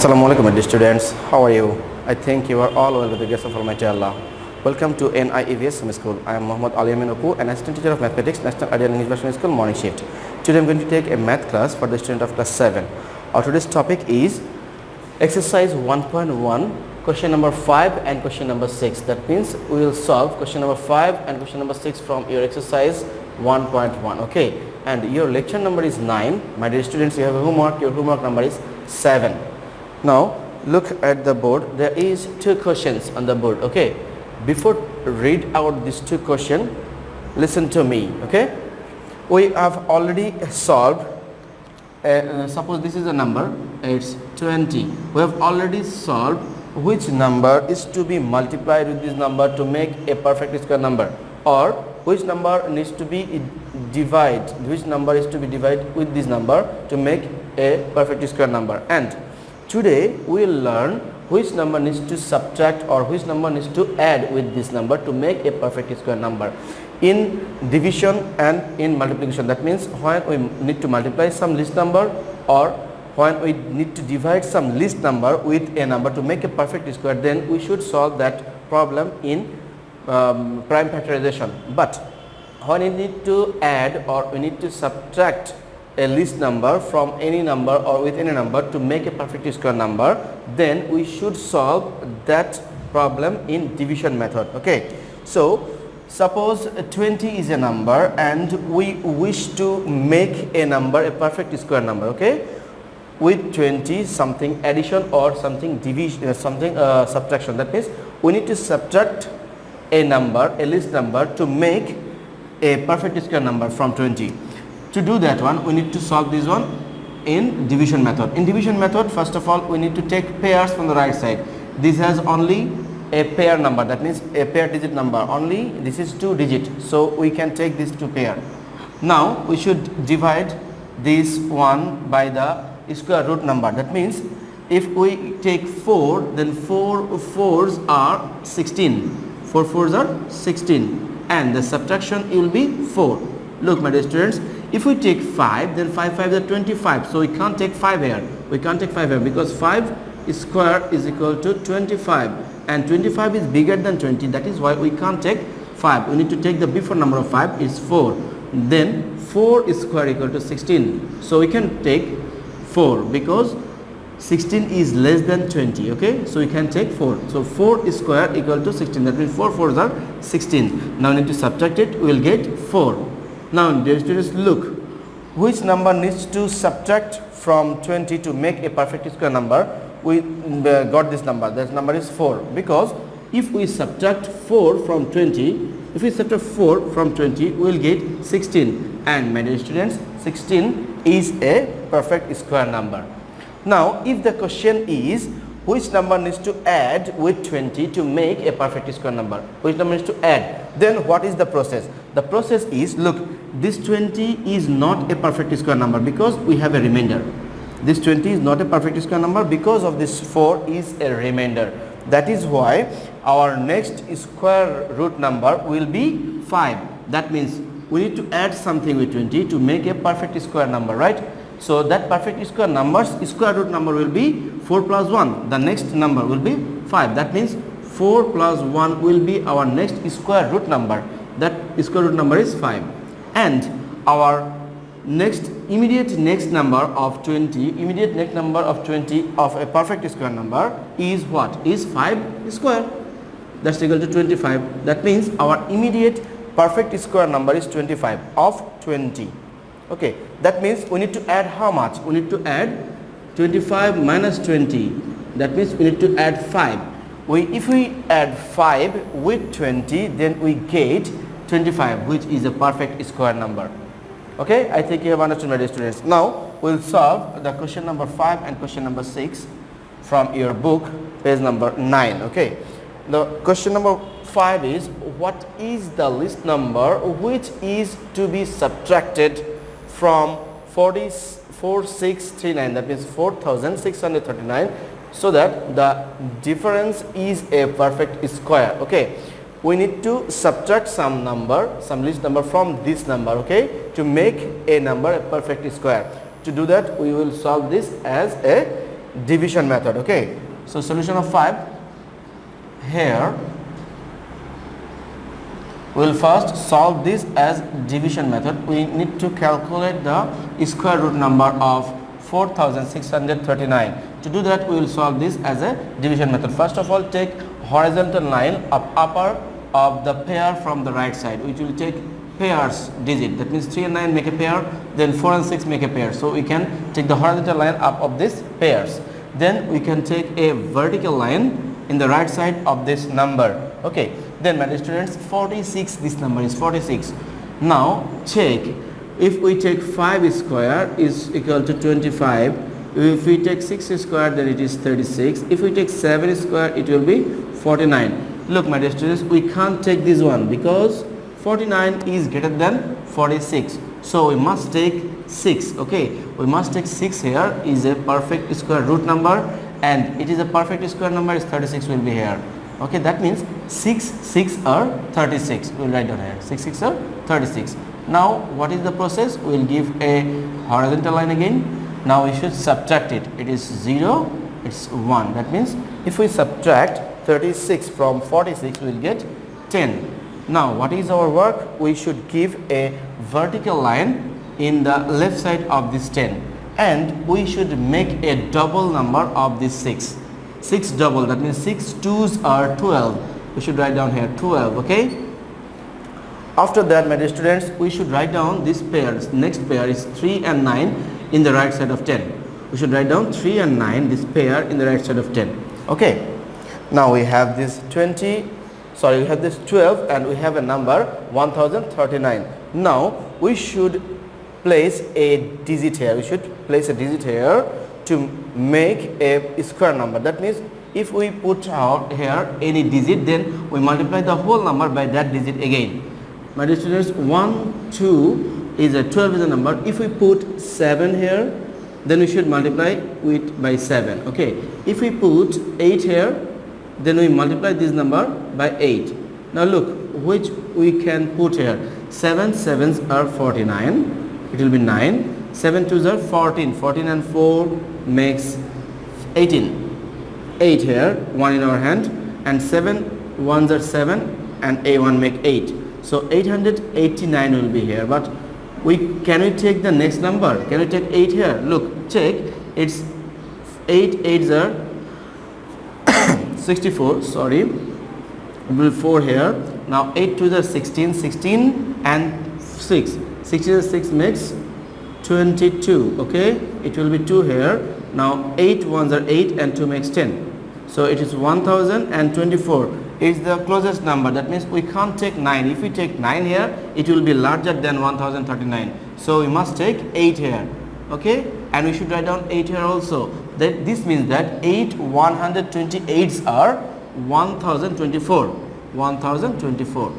Assalamu alaikum, dear students. How are you? I think you are all well with the grace of Almighty Allah. Welcome to NIEVS Summer School. I am Muhammad Ali Amin Opu, an assistant teacher of mathematics, National Ideal English Version School, morning shift. Today I am going to take a math class for the student of class 7. Our today's topic is exercise 1.1, question number 5 and question number 6. That means we will solve question number 5 and question number 6 from your exercise 1.1. Okay, and your lecture number is 9. My dear students, you have a homework. Your homework number is 7. Now look at the board. There is two questions on the board. Okay, before read out these two questions, listen to me. Okay, we have already solved suppose this is a number, it's 20. We have already solved which number is to be multiplied with this number to make a perfect square number, or which number needs to be divided with this number to make a perfect square number. And today we will learn which number needs to subtract or which number needs to add with this number to make a perfect square number in division and in multiplication. That means when we need to multiply some least number or when we need to divide some least number with a number to make a perfect square, then we should solve that problem in prime factorization. But when we need to add or we need to subtract a least number from any number or with any number to make a perfect square number, then we should solve that problem in division method. Okay, so suppose 20 is a number and we wish to make a number a perfect square number. Okay, with 20 something addition or something division, subtraction. That means we need to subtract a number, a least number, to make a perfect square number from 20. To do that one, we need to solve this one in division method. In division method, first of all, we need to take pairs from the right side. This has only a pair number, that means a pair digit number. Only this is 2 digit, so we can take this 2 pair. Now we should divide this one by the square root number. That means if we take 4, then 4 fours are 16. 4 fours are 16, and the subtraction will be 4. Look, my dear students, if we take 5, then 5 5 are 25. So we can't take 5 here. We can't take 5 here because 5 square is equal to 25, and 25 is bigger than 20. That is why we can't take 5. We need to take the before number of 5 is 4. Then 4 square equal to 16. So we can take 4 because 16 is less than 20. Okay, so we can take 4. So 4 square equal to 16. That means 4 fours are 16. Now we need to subtract it. We will get 4. Now dear students, look, which number needs to subtract from 20 to make a perfect square number? We got this number. This number is 4, because if we subtract 4 from 20, we will get 16, and my dear students, 16 is a perfect square number. Now if the question is which number needs to add with 20 to make a perfect square number, which number needs to add, then what is the process? The process is, look, this 20 is not a perfect square number because we have a remainder. This 20 is not a perfect square number because of this 4 is a remainder. That is why our next square root number will be 5. That means we need to add something with 20 to make a perfect square number, right? So that perfect square number's square root number will be 4 plus 1. The next number will be 5. That means 4 plus 1 will be our next square root number. That square root number is 5. And our immediate next number of 20 of a perfect square number is what? Is 5 square. That's equal to 25. That means our immediate perfect square number is 25 of 20. Okay, that means we need to add how much? We need to add 25 minus 20. That means we need to add 5. If we add 5 with 20, then we get 25, which is a perfect square number. Okay, I think you have understood, my dear students. Now we will solve the question number 5 and question number 6 from your book, page number 9. Okay, the question number 5 is, what is the least number which is to be subtracted from 4639, that means 4639, so that the difference is a perfect square. Okay, we need to subtract some least number from this number, okay, to make a number a perfect square. To do that, we will solve this as a division method. Okay, so solution of 5. Here we will first solve this as division method. We need to calculate the square root number of 4639. To do that, we will solve this as a division method. First of all, take horizontal line of upper of the pair from the right side, which will take pairs digit. That means 3 and 9 make a pair, then 4 and 6 make a pair. So we can take the horizontal line up of these pairs. Then we can take a vertical line in the right side of this number. Okay, then my dear students, 46, this number is 46. Now check, if we take 5 square is equal to 25. If we take 6 square, then it is 36. If we take 7 square, it will be 49. Look my dear students, we can't take this one because 49 is greater than 46. So we must take 6. Okay, we must take 6 here is a perfect square root number, and it is a perfect square number is 36 will be here. Okay, that means 6 are 36. We will write down here 6 are 36. Now what is the process? We will give a horizontal line again. Now we should subtract it. It is 0, it's 1. That means if we subtract 36 from 46, we will get 10. Now what is our work? We should give a vertical line in the left side of this 10, and we should make a double number of this 6. 6 double, that means 6 2s are 12. We should write down here 12. Okay, after that my dear students, we should write down these pairs. Next pair is 3 and 9 in the right side of 10. We should write down 3 and 9, this pair in the right side of 10. Okay, now we have this 20, sorry, we have this 12, and we have a number 1039. Now we should place a digit here. We should place a digit here to make a square number. That means if we put out here any digit, then we multiply the whole number by that digit again. My dear students, 1 2 is a 12 is a number. If we put 7 here, then we should multiply it by 7. Okay, if we put 8 here, then we multiply this number by 8. Now look, which we can put here. 7 7s are 49. It will be 9. 7 2s are 14. 14 and 4 makes 18. 8 here, 1 in our hand, and 7 1s are 7, and A1 make 8. So 889 will be here. But can we take the next number? Can we take 8 here? Look, check. It's 8 8s are 64. Sorry, it will be 4 here. Now 8 2s are 16. 16 and 6. 16 and 6 makes 22. Okay, it will be 2 here. Now 8 1s are 8, and 2 makes 10. So it is 1024 is the closest number. That means we can't take 9. If we take 9 here, it will be larger than 1039. So we must take 8 here. Okay, and we should write down 8 here also. That this means that 8 128s are 1024. 1024.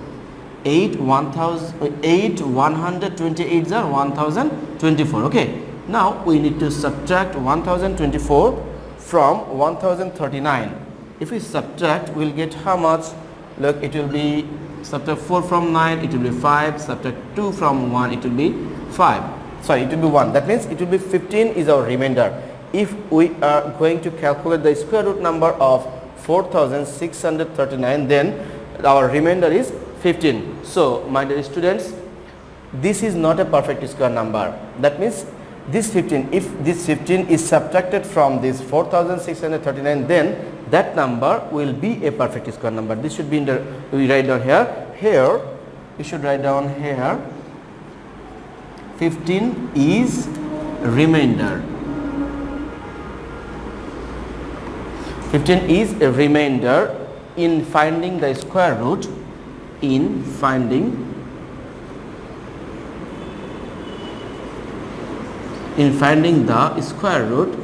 8 128s are 1024. Okay, now we need to subtract 1024 from 1039. If we subtract, we will get how much? Look, it will be, subtract 4 from 9, it will be 5. Subtract 2 from 1, it will be 5. Sorry, it will be 1. That means it will be 15 is our remainder. If we are going to calculate the square root number of 4639, then our remainder is 15. So my dear students, this is not a perfect square number. That means this 15, if this 15 is subtracted from this 4639, then that number will be a perfect square number. This should be in the, we write down here. Here we should write down here 15 is remainder. 15 is a remainder in finding the square root. In finding the square root,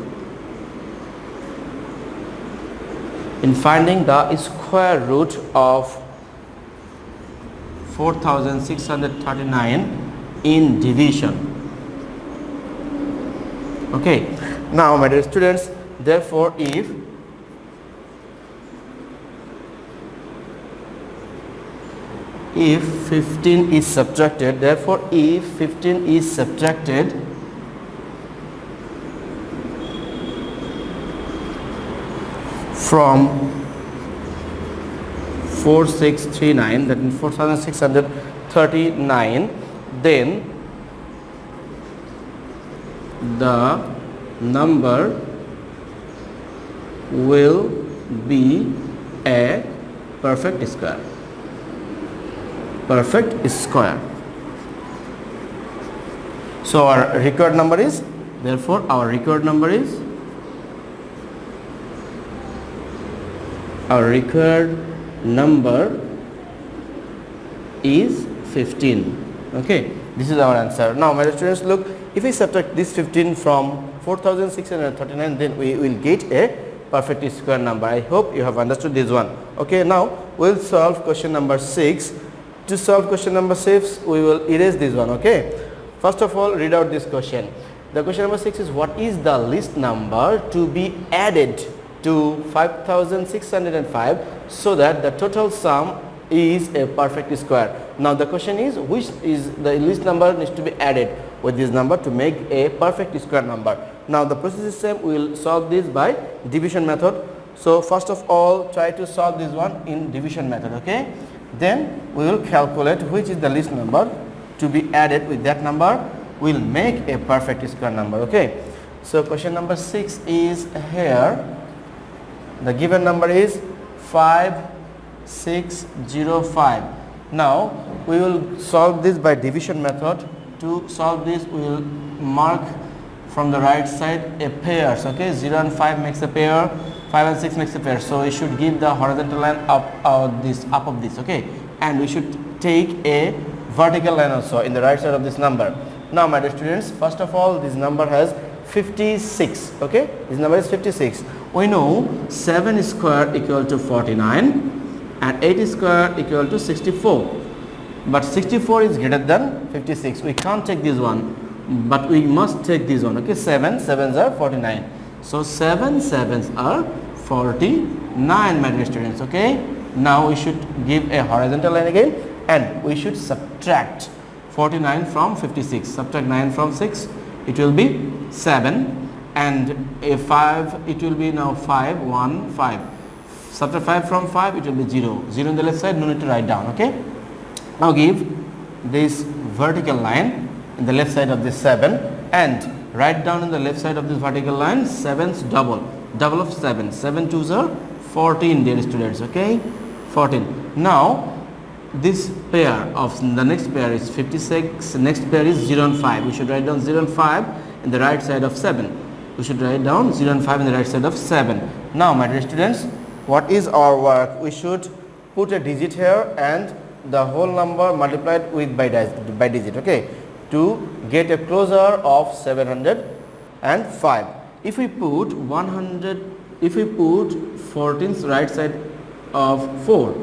of 4639 in division. Okay, now my dear students, therefore if if 15 is subtracted, therefore if 15 is subtracted from 4639, that means 4639, then the number will be a perfect square. Perfect square. So our required number is, therefore our required number is, our required number is 15. Okay, this is our answer. Now my students, look, if we subtract this 15 from 4639, then we will get a perfect square number. I hope you have understood this one. Okay, now we'll solve question number 6. To solve question number 6, we will erase this one. Okay, first of all, read out this question. The question number 6 is, what is the least number to be added to 5605 so that the total sum is a perfect square? Now the question is, which is the least number needs to be added with this number to make a perfect square number. Now the process is same. We will solve this by division method. So first of all, try to solve this one in division method. Okay, then we will calculate which is the least number to be added with that number will make a perfect square number. Okay, so question number 6 is here. The given number is 5605. Now we will solve this by division method. To solve this, we will mark from the right side a pairs. Okay, 0 and 5 makes a pair, 5 and 6 makes a pair. So we should give the horizontal line up of this. Okay, and we should take a vertical line also in the right side of this number. Now my dear students, first of all, this number has 56. Okay, this number is 56. We know 7 square equal to 49 and 8 square equal to 64. But 64 is greater than 56. We can't take this one, but we must take this one. Okay, 7 sevens are 49. So 7 sevens are 49, my dear students. Okay, now we should give a horizontal line again, and we should subtract 49 from 56. Subtract 9 from 6, it will be 7, and a 5, it will be now 5, 1, 5. Subtract 5 from 5, it will be 0. 0 on the left side, no need to write down. Okay, now give this vertical line in the left side of this 7 and write down in the left side of this vertical line 7's double of 7. 7 2's are 14, dear students. Okay, 14. Now this pair of the next pair is 56. Next pair is 0 and 5. We should write down 0 and 5 in the right side of 7. We should write down 0 and 5 in the right side of 7. Now my dear students, what is our work? We should put a digit here and the whole number multiplied with by digit. Okay, to get a closure of 705. If we put 100, if we put 14's right side of 4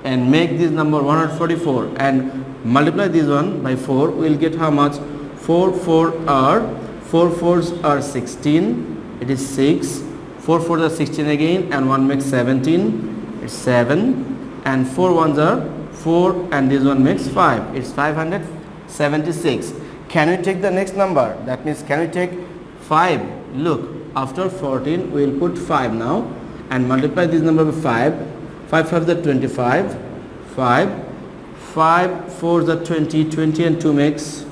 and make this number 144 and multiply this one by 4, we will get how much? 4 4's are 16. It is 6. 4 4's are 16 again, and 1 makes 17. It's 7, and 4 1's are 4, and this one makes 5. It's 576. Can we take the next number? That means, can we take 5? Look, after 14 we will put 5 now and multiply this number with 5. 5 5's are 25. 5 4's are 20. 20 and 2 makes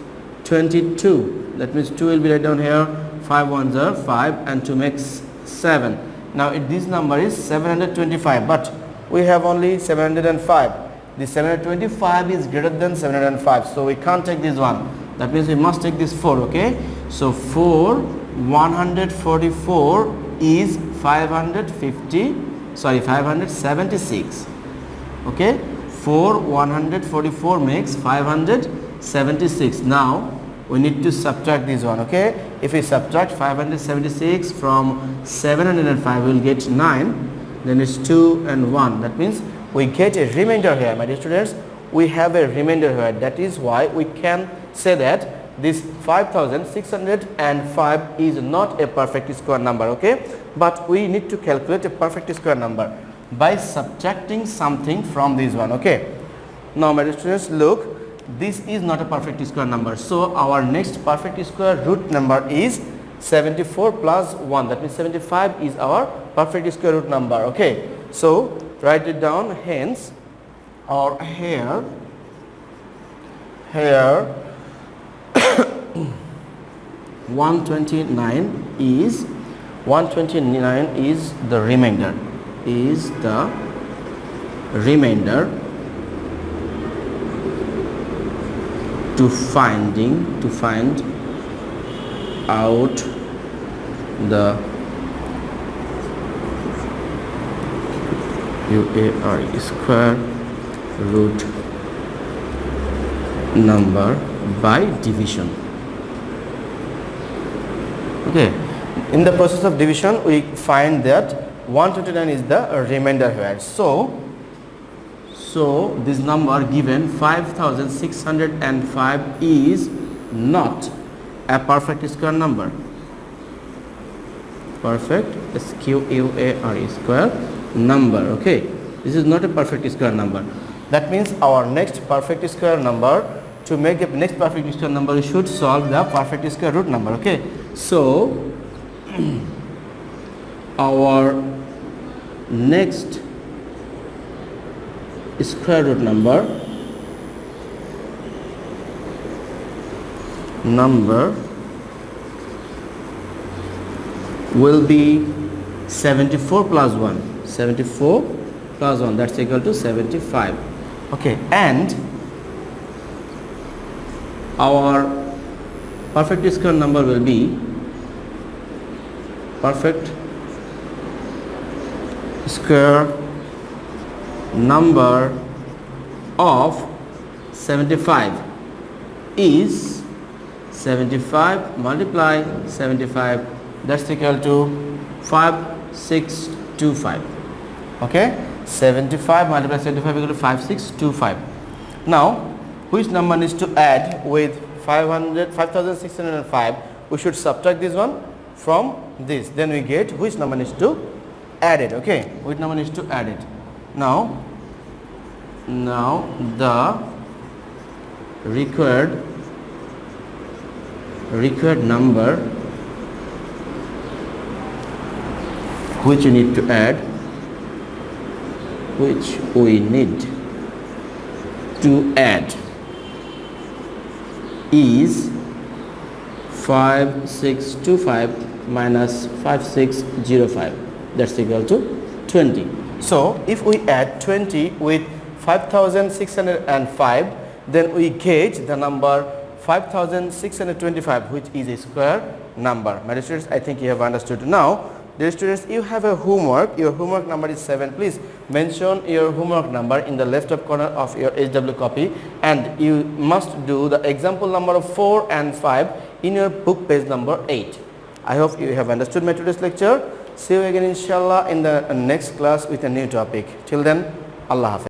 22. That means 2 will be right down here. 5 1's are 5 and 2 makes 7. Now this number is 725, but we have only 705. This 725 is greater than 705, so we can't take this one. That means we must take this 4. Okay, so 4 144 is 576. Okay, 4 144 makes 576. Now we need to subtract this one. Okay, if we subtract 576 from 705, we will get 9. Then it's 2 and 1. That means we get a remainder here, my dear students. We have a remainder here. That is why we can say that this 5605 is not a perfect square number. Okay, but we need to calculate a perfect square number by subtracting something from this one. Okay, now my dear students, look, this is not a perfect square number, so our next perfect square root number is 74 plus 1, that means 75 is our perfect square root number. Okay, so write it down. Hence, or here 129 is the remainder, to find out the UAR square root number by division. Okay, in the process of division we find that 129 is the remainder here. So this number given 5605 is not a perfect square number. Perfect SQUARE square number. Okay, this is not a perfect square number. That means our next perfect square number, to make the next perfect square number, we should solve the perfect square root number. Okay, so our next square root number will be 74 plus 1. 74 plus 1, that's equal to 75. Okay, and our perfect square number will be perfect square number of 75 is 75 multiply 75, that's equal to 5625. Okay, 75 multiply 75 equal to 5625. Now which number needs to add with 5605? We should subtract this one from this, then we get which number needs to add it. Okay, which number needs to add it. Now the required number which we need to add is 5625 minus 5605, that's equal to 20. So if we add 20 with 5605, then we get the number 5625, which is a square number. My dear students, I think you have understood. Now dear students, you have a homework. Your homework number is 7. Please mention your homework number in the left top corner of your HW copy, and you must do the example number of 4 and 5 in your book page number 8. I hope you have understood my today's lecture. See you again inshallah in the next class with a new topic. Till then, Allah Hafiz.